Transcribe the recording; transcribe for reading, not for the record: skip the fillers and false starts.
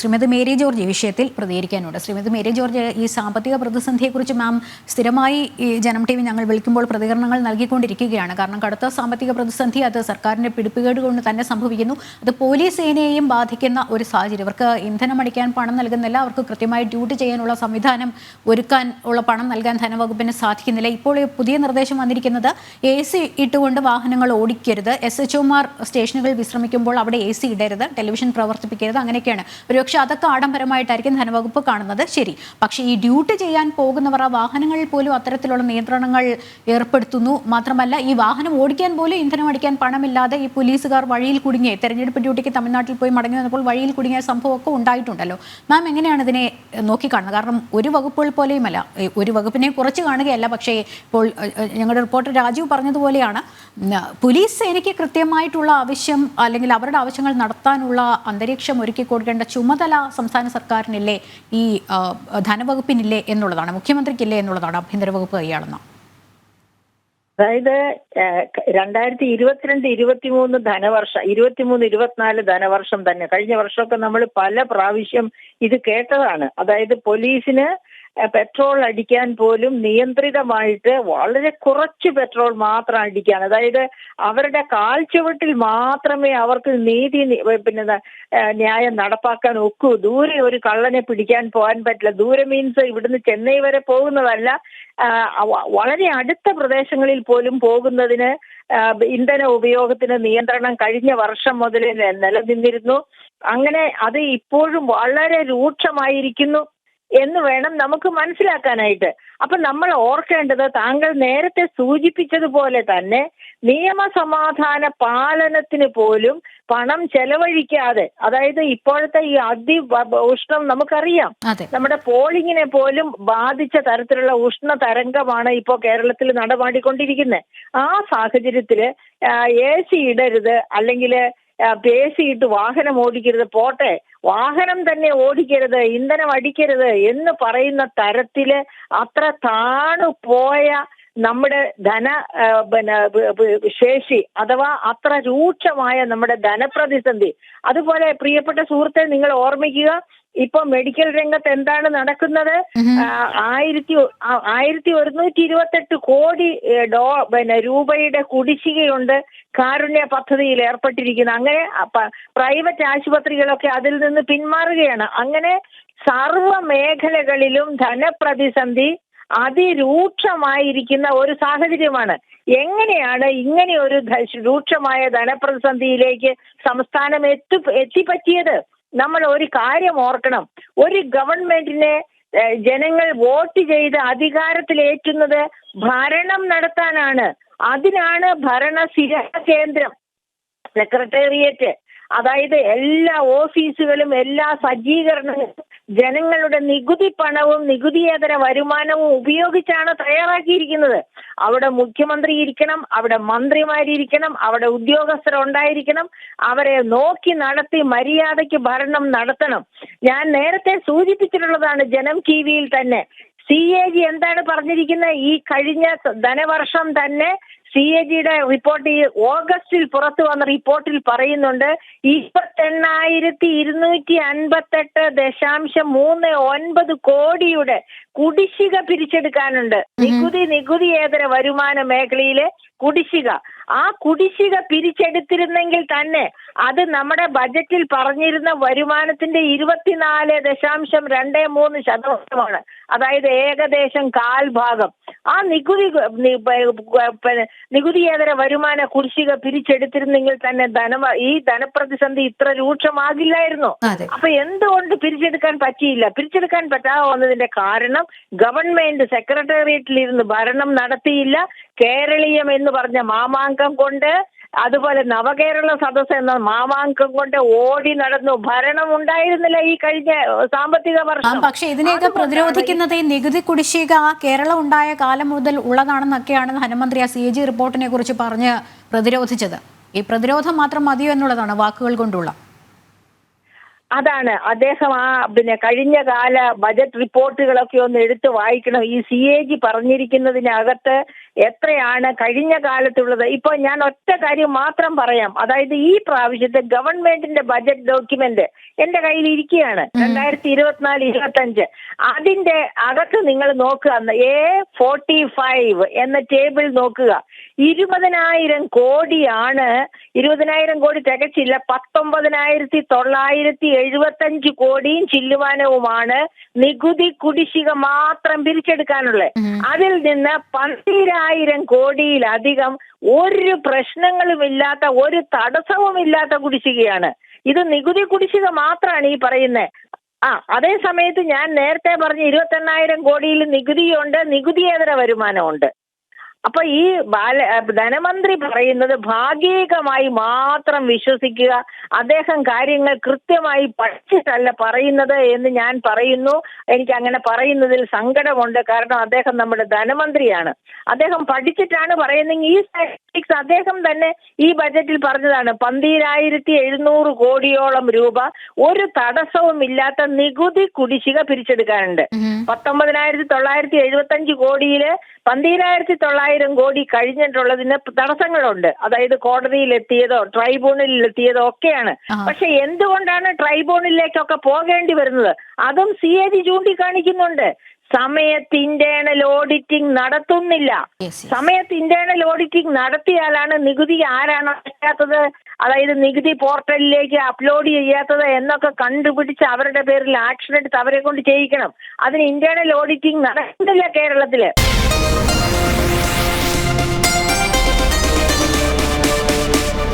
Shrimati Mary George ഈ വിഷയത്തിൽ പ്രതികരിക്കാനുണ്ട്. Shrimati Mary George, ഈ സാമ്പത്തിക പ്രതിസന്ധിയെക്കുറിച്ച് മാം സ്ഥിരമായി ഈ ജനം ടി വി ഞങ്ങൾ വിളിക്കുമ്പോൾ പ്രതികരണങ്ങൾ നൽകിക്കൊണ്ടിരിക്കുകയാണ്. കാരണം കടുത്ത സാമ്പത്തിക പ്രതിസന്ധി അത് സർക്കാരിൻ്റെ പിടിപ്പുകേട് കൊണ്ട് തന്നെ സംഭവിക്കുന്നു. അത് പോലീസ് സേനയെയും ബാധിക്കുന്ന ഒരു സാഹചര്യം. അവർക്ക് ഇന്ധനം അടിക്കാൻ പണം നൽകുന്നില്ല, അവർക്ക് കൃത്യമായി ഡ്യൂട്ടി ചെയ്യാനുള്ള സംവിധാനം ഒരുക്കാൻ ഉള്ള പണം നൽകാൻ ധനവകുപ്പിന് സാധിക്കുന്നില്ല. ഇപ്പോൾ പുതിയ നിർദ്ദേശം വന്നിരിക്കുന്നത് AC ഇട്ടുകൊണ്ട് വാഹനങ്ങൾ ഓടിക്കരുത്, SHOമാർ സ്റ്റേഷനുകളിൽ വിശ്രമിക്കുമ്പോൾ അവിടെ AC ഇടരുത്, ടെലിവിഷൻ പ്രവർത്തിപ്പിക്കരുത്, അങ്ങനെയൊക്കെയാണ്. ഒരുപക്ഷെ അതൊക്കെ ആഡംബരമായിട്ടായിരിക്കും ധനവകുപ്പ് കാണുന്നത്, ശരി. പക്ഷേ ഈ ഡ്യൂട്ടി ചെയ്യാൻ പോകുന്നവർ ആ വാഹനങ്ങളിൽ പോലും അത്തരത്തിലുള്ള നിയന്ത്രണങ്ങൾ ഏർപ്പെടുത്തുന്നു. മാത്രമല്ല, ഈ വാഹനം ഓടിക്കാൻ പോലും ഇന്ധനം അടിക്കാൻ പണമില്ലാതെ ഈ പോലീസുകാർ വഴിയിൽ കുടുങ്ങിയ തെരഞ്ഞെടുപ്പ് ഡ്യൂട്ടിക്ക് തമിഴ്നാട്ടിൽ പോയി മടങ്ങി വന്നപ്പോൾ വഴിയിൽ കുടുങ്ങിയ സംഭവമൊക്കെ ഉണ്ടായിട്ടുണ്ടല്ലോ. മാം എങ്ങനെയാണ് ഇതിനെ നോക്കിക്കാണുന്നത്? കാരണം ഒരു വകുപ്പുകൾ പോലെയുമല്ല, ഒരു വകുപ്പിനെ കുറച്ച് കാണുകയല്ല. പക്ഷേ ഇപ്പോൾ ഞങ്ങളുടെ റിപ്പോർട്ടർ രാജീവ് പറഞ്ഞതുപോലെയാണ്, പോലീസ് സേനയ്ക്ക് കൃത്യമായിട്ടുള്ള ആവശ്യം അല്ലെങ്കിൽ അവരുടെ ആവശ്യങ്ങൾ നടത്താനുള്ള അന്തരീക്ഷം ഒരുക്കി കൊടുക്കേണ്ട ചുമതല സംസ്ഥാന സർക്കാരിനില്ലേ, ഈ ധനവകുപ്പിനില്ലേ എന്നുള്ളതാണ്, മുഖ്യമന്ത്രിക്കില്ലേ എന്നുള്ളതാണ് ആഭ്യന്തര വകുപ്പ് കൈയാളുന്ന. അതായത് 2022-23 ധനവർഷം, 23-24 ധനവർഷം തന്നെ, കഴിഞ്ഞ വർഷമൊക്കെ നമ്മൾ പല പ്രാവശ്യം ഇത് കേട്ടതാണ്. അതായത് പോലീസിന് പെട്രോൾ അടിക്കാൻ പോലും നിയന്ത്രിതമായിട്ട് വളരെ കുറച്ച് പെട്രോൾ മാത്രം അടിക്കാൻ, അതായത് അവരുടെ കാൽച്ചുവട്ടിൽ മാത്രമേ അവർക്ക് ന്യായം നടപ്പാക്കാൻ ഒക്കൂ. ദൂരെ ഒരു കള്ളനെ പിടിക്കാൻ പോകാൻ പറ്റില്ല. ദൂരെ മീൻസ് ഇവിടുന്ന് ചെന്നൈ വരെ പോകുന്നതല്ല, വളരെ അടുത്ത പ്രദേശങ്ങളിൽ പോലും പോകുന്നതിന് ഇന്ധന ഉപയോഗത്തിന് നിയന്ത്രണം കഴിഞ്ഞ വർഷം മുതൽ നിലനിന്നിരുന്നു. അങ്ങനെ അത് ഇപ്പോഴും വളരെ രൂക്ഷമായിരിക്കുന്നു എന്ന് വേണം നമുക്ക് മനസ്സിലാക്കാനായിട്ട്. അപ്പൊ നമ്മൾ ഓർക്കേണ്ടത്, താങ്കൾ നേരത്തെ സൂചിപ്പിച്ചതുപോലെ തന്നെ നിയമസമാധാന പാലനത്തിന് പോലും പണം ചെലവഴിക്കാതെ, അതായത് ഇപ്പോഴത്തെ ഈ ഉഷ്ണം നമുക്കറിയാം, നമ്മുടെ പോളിങ്ങിനെ പോലും ബാധിച്ച തരത്തിലുള്ള ഉഷ്ണ തരംഗമാണ് ഇപ്പോൾ കേരളത്തിൽ നടമാടിക്കൊണ്ടിരിക്കുന്നത്. ആ സാഹചര്യത്തില് AC ഇടരുത്, അല്ലെങ്കിൽ AC ഇട്ട് വാഹനം ഓടിക്കരുത്, പോട്ടെ വാഹനം തന്നെ ഓടിക്കരുത്, ഇന്ധനം അടിക്കരുത് എന്ന് പറയുന്ന തരത്തില് അത്ര താണുപോയ നമ്മുടെ ശേഷി, അഥവാ അത്ര രൂക്ഷമായ നമ്മുടെ ധനപ്രതിസന്ധി. അതുപോലെ പ്രിയപ്പെട്ട സുഹൃത്തെ, നിങ്ങൾ ഓർമ്മിക്കുക, ഇപ്പൊ മെഡിക്കൽ രംഗത്ത് എന്താണ് നടക്കുന്നത്? 1128 കോടി രൂപയുടെ കുടിശ്ശികയുണ്ട് കാരുണ്യ പദ്ധതിയിൽ ഏർപ്പെട്ടിരിക്കുന്നത്. അങ്ങനെ പ്രൈവറ്റ് ആശുപത്രികളൊക്കെ അതിൽ നിന്ന് പിന്മാറുകയാണ്. അങ്ങനെ സർവ്വ മേഖലകളിലും ധനപ്രതിസന്ധി അതിരൂക്ഷമായിരിക്കുന്ന ഒരു സാഹചര്യമാണ്. എങ്ങനെയാണ് ഇങ്ങനെ ഒരു രൂക്ഷമായ ധനപ്രതിസന്ധിയിലേക്ക് സംസ്ഥാനം എത്തിപ്പറ്റിയത്? നമ്മൾ ഒരു കാര്യം ഓർക്കണം, ഒരു ഗവൺമെന്റിനെ ജനങ്ങൾ വോട്ട് ചെയ്ത് അധികാരത്തിലേറ്റുന്നത് ഭരണം നടത്താനാണ്. അതിനാണ് ഭരണസിരാ കേന്ദ്രം സെക്രട്ടേറിയറ്റ്. അതായത് എല്ലാ ഓഫീസുകളും എല്ലാ സജ്ജീകരണങ്ങളും ജനങ്ങളുടെ നികുതി പണവും നികുതിയേതര വരുമാനവും ഉപയോഗിച്ചാണ് തയ്യാറാക്കിയിരിക്കുന്നത്. അവിടെ മുഖ്യമന്ത്രി ഇരിക്കണം, അവിടെ മന്ത്രിമാരിയിരിക്കണം, അവിടെ ഉദ്യോഗസ്ഥരുണ്ടായിരിക്കണം, അവരെ നോക്കി നടത്തി മര്യാദയ്ക്ക് ഭരണം നടത്തണം. ഞാൻ നേരത്തെ സൂചിപ്പിച്ചിട്ടുള്ളതാണ് ജനം TVയിൽ തന്നെ. CAG എന്താണ് പറഞ്ഞിരിക്കുന്നത്? ഈ കഴിഞ്ഞ ധനവർഷം തന്നെ CAGയുടെ റിപ്പോർട്ട്, ഈ ഓഗസ്റ്റിൽ പുറത്തു വന്ന റിപ്പോർട്ടിൽ പറയുന്നുണ്ട്, 28,258.39 കോടിയുടെ കുടിശ്ശിക പിരിച്ചെടുക്കാനുണ്ട്. നികുതിയേതര വരുമാന മേഖലയിലെ കുടിശ്ശിക. ആ കുടിശ്ശിക പിരിച്ചെടുത്തിരുന്നെങ്കിൽ തന്നെ അത് നമ്മുടെ ബജറ്റിൽ പറഞ്ഞിരുന്ന വരുമാനത്തിന്റെ 24.23%. അതായത് ഏകദേശം കാൽഭാഗം. ആ നികുതിയേതര വരുമാന കുടിശ്ശിക പിരിച്ചെടുത്തിരുന്നെങ്കിൽ തന്നെ ഈ ധനപ്രതിസന്ധി ഇത്ര രൂക്ഷമാകില്ലായിരുന്നു. അപ്പൊ എന്തുകൊണ്ട് പിരിച്ചെടുക്കാൻ പറ്റിയില്ല? പിരിച്ചെടുക്കാൻ പറ്റാതെ വന്നതിന്റെ കാരണം ഗവൺമെന്റ് സെക്രട്ടേറിയറ്റിൽ ഇരുന്ന് ഭരണം നടത്തിയില്ല. കേരളീയം എന്ന് പറഞ്ഞ മാമാങ്കം കൊണ്ട്, അതുപോലെ നവകേരള സദസ്സ് എന്ന മാമാങ്കം കൊണ്ട് ഓടി നടന്നു. ഭരണം ഉണ്ടായിരുന്നില്ല ഈ കഴിഞ്ഞ സാമ്പത്തിക വർഷം. പക്ഷെ ഇതിനെയൊക്കെ പ്രതിരോധിക്കുന്നത് ഈ നികുതി കുടിശ്ശിക കേരളം ഉണ്ടായ കാലം മുതൽ ഉള്ളതാണെന്നൊക്കെയാണ് ധനമന്ത്രി ആ CAG റിപ്പോർട്ടിനെ കുറിച്ച് പറഞ്ഞ് പ്രതിരോധിച്ചത്. ഈ പ്രതിരോധം മാത്രം മതിയോ എന്നുള്ളതാണ് വാക്കുകൾ കൊണ്ടുള്ള. അതാണ് അദ്ദേഹം കഴിഞ്ഞ കാല ബജറ്റ് റിപ്പോർട്ടുകളൊക്കെ ഒന്ന് എടുത്ത് വായിക്കണം. ഈ CAG പറഞ്ഞിരിക്കുന്നതിനകത്ത് എത്രയാണ് കഴിഞ്ഞ കാലത്തുള്ളത്. ഇപ്പൊ ഞാൻ ഒറ്റ കാര്യം മാത്രം പറയാം. അതായത് ഈ പ്രാവശ്യത്തെ ഗവൺമെന്റിന്റെ ബജറ്റ് ഡോക്യുമെന്റ് എന്റെ കയ്യിൽ ഇരിക്കുകയാണ്, 2024-25. അതിന്റെ അകത്ത് നിങ്ങൾ നോക്കുക, A45 എന്ന ടേബിൾ നോക്കുക. 20,000 കോടിയാണ്, 20,000 കോടി തികച്ചില്ല, 19,975 കോടിയും ചില്ലുവാനവുമാണ് നികുതി കുടിശ്ശിക മാത്രം പിരിച്ചെടുക്കാനുള്ളത്. അതിൽ നിന്ന് 12,000 കോടിയിലധികം ഒരു പ്രശ്നങ്ങളുമില്ലാത്ത, ഒരു തടസ്സവുമില്ലാത്ത കുടിശ്ശികയാണ്. ഇത് നികുതി കുടിശ്ശിക മാത്രമാണ് ഈ പറയുന്നത്. അതേ സമയത്ത് ഞാൻ നേരത്തെ പറഞ്ഞ 21,000 കോടിയിൽ നികുതിയുണ്ട്, നികുതിയേതര വരുമാനമുണ്ട്. അപ്പൊ ഈ ധനമന്ത്രി പറയുന്നത് ഭാഗികമായി മാത്രം വിശ്വസിക്കുക. അദ്ദേഹം കാര്യങ്ങൾ കൃത്യമായി പഠിച്ചിട്ടല്ല പറയുന്നത് എന്ന് ഞാൻ പറയുന്നു. എനിക്ക് അങ്ങനെ പറയുന്നതിൽ സങ്കടമുണ്ട്. കാരണം അദ്ദേഹം നമ്മുടെ ധനമന്ത്രിയാണ്. അദ്ദേഹം പഠിച്ചിട്ടാണ് പറയുന്നെങ്കിൽ ഈ സ്റ്റാറ്റിസ്റ്റിക്സ് അദ്ദേഹം തന്നെ ഈ ബജറ്റിൽ പറഞ്ഞതാണ്. 12,700 കോടിയോളം രൂപ ഒരു തടസ്സവും ഇല്ലാത്ത നികുതി കുടിശ്ശിക പിരിച്ചെടുക്കാനുണ്ട്. 19,975 കോടിയില് 12,900 കോടി കഴിഞ്ഞിട്ടുള്ളതിന് തടസ്സങ്ങളുണ്ട്. അതായത് കോടതിയിലെത്തിയതോ ട്രൈബ്യൂണലിലെത്തിയതോ ഒക്കെയാണ്. പക്ഷെ എന്തുകൊണ്ടാണ് ട്രൈബ്യൂണലിലേക്കൊക്കെ പോകേണ്ടി വരുന്നത്? അതും CAG ചൂണ്ടിക്കാണിക്കുന്നുണ്ട്. സമയത്ത് ഇന്റേണൽ ഓഡിറ്റിംഗ് നടത്തുന്നില്ല. സമയത്ത് ഇന്റേണൽ ഓഡിറ്റിംഗ് നടത്തിയാലാണ് നികുതി ആരാണ് അടയ്ക്കാത്തത്, അതായത് നികുതി പോർട്ടലിലേക്ക് അപ്ലോഡ് ചെയ്യാത്തത് എന്നൊക്കെ കണ്ടുപിടിച്ച് അവരുടെ പേരിൽ ആക്ഷൻ എടുത്ത് അവരെ കൊണ്ട് ചെയ്യിക്കണം. അതിന് ഇന്റേണൽ ഓഡിറ്റിംഗ് നടക്കുന്നില്ല കേരളത്തില്.